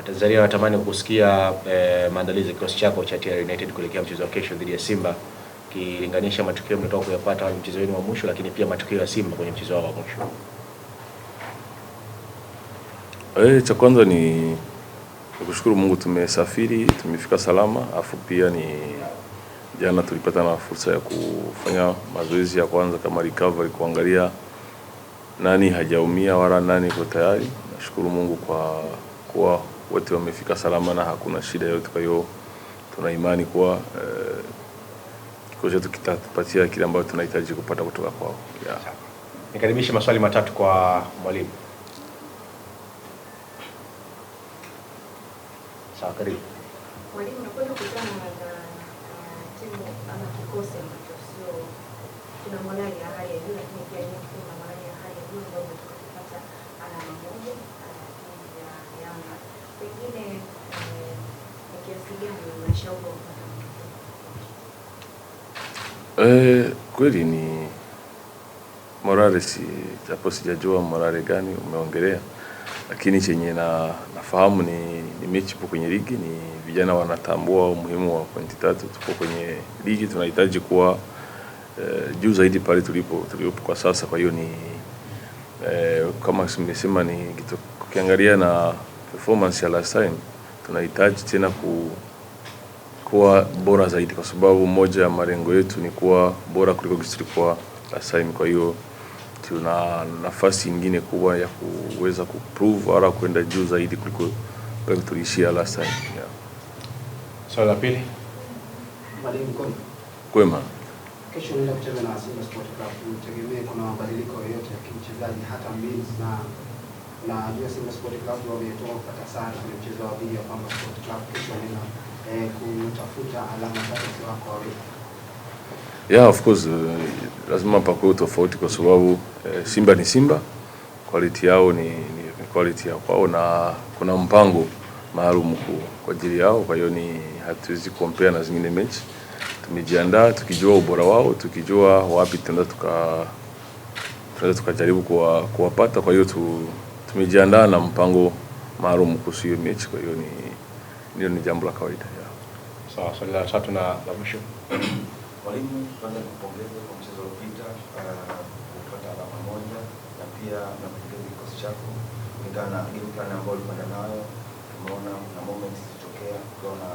Watanzania wanatamani kusikia maandalizi ya kikosi chako cha TR United kuelekea mchezo wa kesho dhidi ya Simba, kilinganisha matukio mliotoka kuyapata kwenye mchezo wenu wa mwisho, lakini pia matukio ya Simba kwenye mchezo wao wa mwisho. Cha kwanza ni kushukuru Mungu, tumesafiri, tumefika salama. Afu pia ni jana tulipata na fursa ya kufanya mazoezi ya kwanza kama recovery, kuangalia nani hajaumia wala nani yuko tayari. Nashukuru Mungu kwa kuwa wote wamefika salama na hakuna shida yoyote. Kwa hiyo tuna imani kuwa kikosi chetu kitatupatia kile ambacho tunahitaji kupata kutoka kwao. Nikaribishe maswali matatu kwa mwalimu. Sawa, karibu. Mwalimu, unakwenda kukutana na timu ama kikosi ambacho sio kina morali ya hali ya juu, lakini pia ni kuna morali ya hali ya juu ambayo tukapata alama moja ya Yanga. Pengine ni kiasi gani unashauri kupata matokeo? Kweli ni morale, japo sijajua morale gani umeongelea, lakini chenye nafahamu ni mechi ipo kwenye ligi, ni vijana wanatambua umuhimu wa pointi 3. Tuko kwenye ligi, tunahitaji kuwa juu zaidi pale tulipo kwa sasa. Kwa hiyo ni kama nimesema, ni ukiangalia na performance ya last time, tunahitaji tena kuwa bora zaidi, kwa sababu moja ya malengo yetu ni kuwa bora kuliko tulikuwa last time. Kwa hiyo tuna nafasi nyingine kubwa ya kuweza kuprove au kwenda juu zaidi kuliko pale tulishia last time. Swali la pili. Mwalimu, kwema. Kesho unaenda kucheza na Simba Sport Club. Tutegemee kuna mabadiliko yoyote ya kimchezaji hata mbili, na jua Simba Sport Club wametoka kupata sana kwenye mchezo wa dhidi ya Pamba Sport Club. Kesho wanaenda kutafuta alama 3 kwa wao. Of course, lazima pakuwe tofauti kwa sababu Simba ni Simba, quality yao ni quality ya kwao, na kuna mpango maalum kwa ajili yao. Kwa hiyo ni hatuwezi compare na zingine mechi. Tumejiandaa tukijua ubora wao, tukijua wapi tunaweza tukajaribu kuwapata. Kwa hiyo tumejiandaa na mpango maalum kuhusu hiyo mechi. Kwa hiyo ni jambo la kawaida. Sawa, swali la tatu na la mwisho. Mwalimu, kwanza nikupongeze kwa mchezo uliopita kupata alama moja, na pia nakupongeza kikosi chako kulingana na game plan ambayo ulikwenda nayo. Tumeona na moments zilitokea, tukaona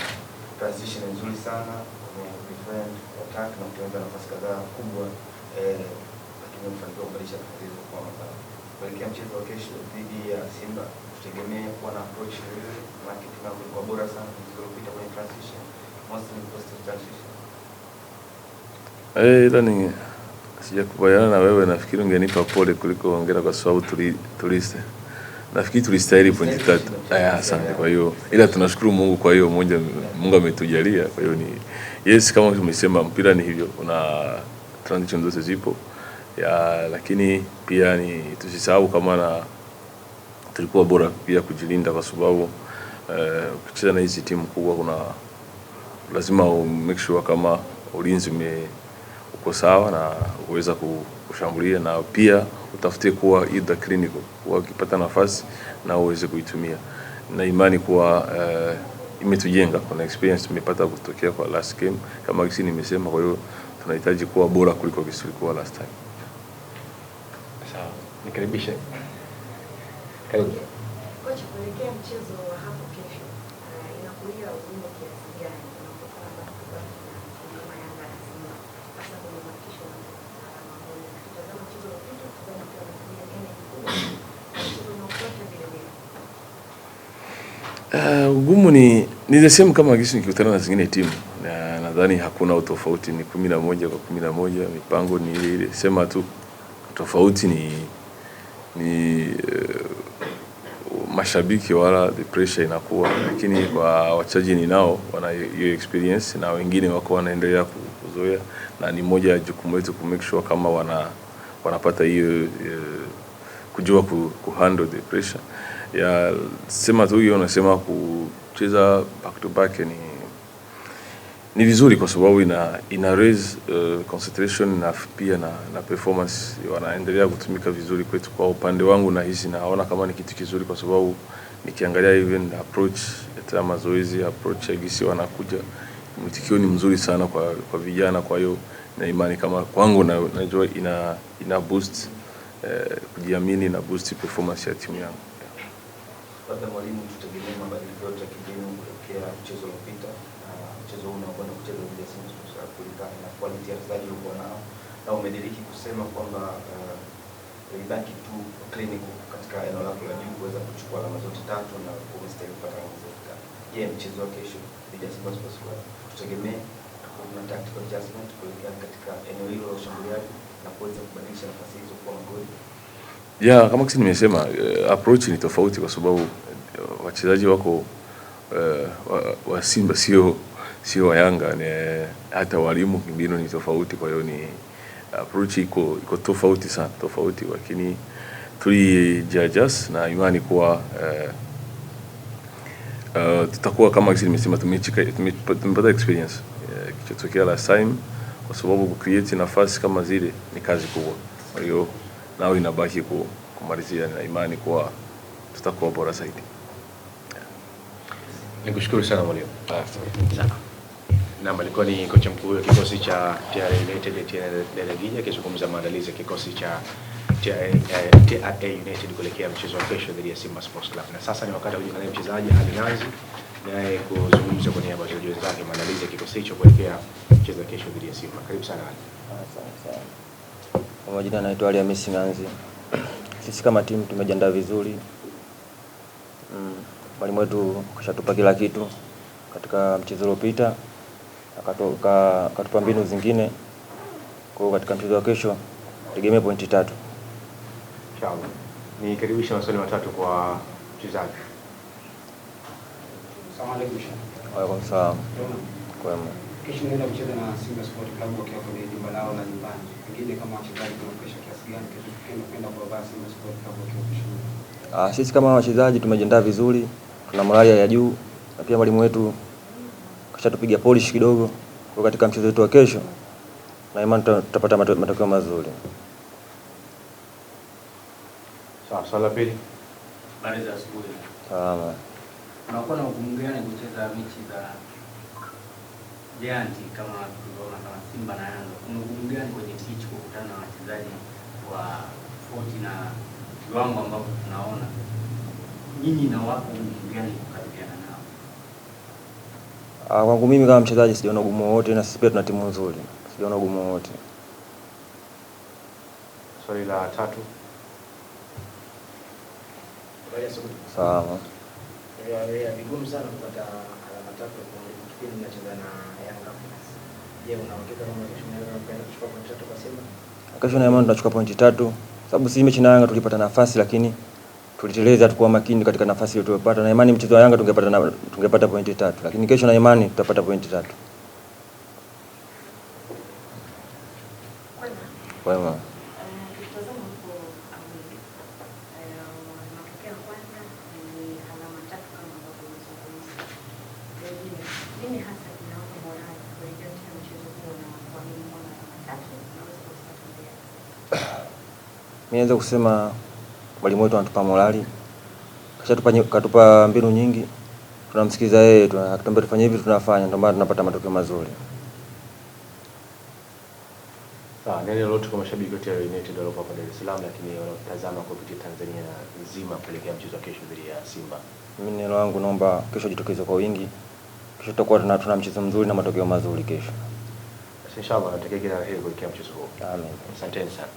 transition nzuri sana kwenye different attack na kutengeneza nafasi kadhaa kubwa, lakini umefanikiwa kubadilisha tatizo kwa mabao. Kuelekea mchezo wa kesho dhidi ya Simba, tutegemee kuwa na approach ile, maana tunakuwa bora sana mchezo uliopita kwenye transition, mostly post transition. Ila ni sijakubaliana na wewe. Nafikiri ungenipa pole kuliko hongera, kwa sababu nafikiri tulistahili pointi 3. Asante. Kwa hiyo ila tunashukuru Mungu, kwa hiyo moja Mungu ametujalia. Kwa hiyo ni yes, kama tumesema mpira ni hivyo, una transition zote zipo lakini pia ni tusisahau kama tulikuwa bora pia kujilinda, kwa sababu ukicheza na hizi timu kubwa kuna lazima make sure kama ulinzi uko sawa na uweza kushambulia, na pia utafute kuwa either clinical, kwa ukipata nafasi na uweze kuitumia. Na imani kuwa imetujenga, kuna experience tumepata kutokea kwa last game kama kisi nimesema. Kwa hiyo tunahitaji kuwa bora kuliko kisi tulikuwa last time. Sawa, nikaribishe. Karibu. Kocha, kuelekea mchezo wa hapo kesho, inakulia ugumu kiasi gani unapokutana na Yanga na Simba, hasa kwenye mchezo wa mamoja? Tutazama mchezo uliopita, tutazama pia unakuja energy kubwa mchezo unaofuata vile vile. Ugumu ni the same kama kisi nikikutana na zingine timu, na nadhani hakuna utofauti, ni 11 kwa 11, mipango ni ile. Sema tu tofauti ni mashabiki wala the pressure inakuwa, lakini kwa wachaji nao wana hiyo experience na wengine wako wanaendelea kuzoea, na ni moja ya jukumu letu ku make sure kama wanapata hiyo kujua handle the pressure. Sema tu hiyo, unasema kucheza back to back ni vizuri, kwa sababu ina raise concentration na pia na performance wanaendelea kutumika vizuri kwetu. Kwa upande wangu nahisi naona kama ni kitu kizuri, kwa sababu nikiangalia even approach ya mazoezi, approach ya gisi wanakuja, mtikio ni mzuri sana kwa vijana. Kwa hiyo na imani kama kwangu najua ina boost kujiamini na boost performance ya timu yangu. Labda mwalimu, tutegemea mabadiliko yote ya kimbinu kutokea mchezo uliopita na mchezo huu unaokwenda kucheza dhidi ya Simba Sports Club kulingana na quality ya wachezaji waliokuwa nao, na umediriki kusema kwamba ilibaki tu clinical katika eneo lako la juu kuweza kuchukua alama zote 3 na umestahili kupata alama zote 3. Je, mchezo wa kesho dhidi ya Simba Sports Club tutegemee kuna tactical adjustment kuelekea katika eneo hilo la ushambuliaji na kuweza kubadilisha nafasi hizo kwa magoli? Yeah, kama kisi nimesema approach ni tofauti kwa sababu wachezaji wako wa Simba sio wa Yanga, ni hata walimu kimbinu ni tofauti. Kwa hiyo ni approach iko tofauti sana, tofauti, lakini tulijadjust na imani kuwa tutakuwa kama kisi nimesema tumepata experience kichotokea last time, kwa sababu create nafasi kama zile ni kazi kubwa. Kwa hiyo nao inabaki kumalizia na imani kuwa tutakuwa bora zaidi. Nikushukuru sana mwalimu. Sana. Na alikuwa ni kocha mkuu wa kikosi cha TRA United Etienne Delegija akizungumza maandalizi ya kikosi cha TRA United kuelekea mchezo wa kesho dhidi ya Simba Sports Club. Na sasa ni wakati wa kujiangalia mchezaji Ali Nazi naye kuzungumza kwa niaba ya wachezaji wenzake maandalizi ya kikosi hicho kuelekea mchezo wa kesho dhidi ya Simba. Karibu sana Ali. Asante. Kwa majina naitwa Ali Hamisi Nanzi. Sisi kama timu tumejiandaa vizuri. Mwalimu wetu kashatupa kila kitu katika mchezo uliopita, akatupa mbinu zingine. Kwa hiyo katika mchezo wa kesho tegemea pointi 3. Inshallah. Nikaribisha maswali matatu kwa mchezaji. Asalamu alaykum. Wa alaykum salaam. Kwema. Kesho naenda kucheza na Simba Sport Club wakiwa kwenye jumba lao la nyumbani. Pengine kama wachezaji tunakesha kiasi gani kesho kwenda kwa Simba Sport Club wakiwa kesho? Sisi kama wachezaji tumejiandaa vizuri, tuna morali ya juu, na pia mwalimu wetu kashatupiga polish kidogo. Kwa katika mchezo wetu wa kesho na imani tutapata matokeo mazuri. Sawa, swali la pili. Habari za asubuhi. Salama. Unakuwa na ugumu gani kucheza mechi za Giant kama tuliona kama Simba na Yanga? Kuna ugumu gani kwenye pitch kukutana na wachezaji wa 40 na viwango ambavyo tunaona? Nyinyi na wapo ugumu gani kukabiliana nao? Kwangu mimi kama mchezaji sijaona ugumu wowote, na sisi pia tuna timu nzuri. Sijaona ugumu wowote. Swali la tatu. Sawa. Ya vigumu sana kupata alama 3 kwa kipindi tunacheza na Yanga. Je, unahakika kama kesho tunaweza kuchukua pointi 3 kwa Simba? Kesho na imani tunachukua pointi 3. Sababu sisi mechi na Yanga tulipata nafasi, lakini tuliteleza, tukua makini katika nafasi ile tuliyopata. Na imani mchezo wa Yanga tungepata pointi 3, lakini kesho na imani tutapata pointi 3. Kwema. Mimi naweza kusema mwalimu wetu anatupa morali. Katupa mbinu nyingi. Tunamsikiza yeye, akituambia tufanye hivi tunafanya, ndio maana tunapata matokeo mazuri. Sawa, neno lolote kwa mashabiki wa TRA United walio hapa Dar es Salaam lakini wanatazama kupitia Tanzania nzima kuelekea mchezo wa kesho dhidi ya Simba? Mimi neno langu naomba kesho jitokeze kwa wingi. Kesho tutakuwa tuna mchezo mzuri na matokeo mazuri kesho. Inshallah natakia kila la heri kuelekea mchezo huo. Amen. Asanteni sana.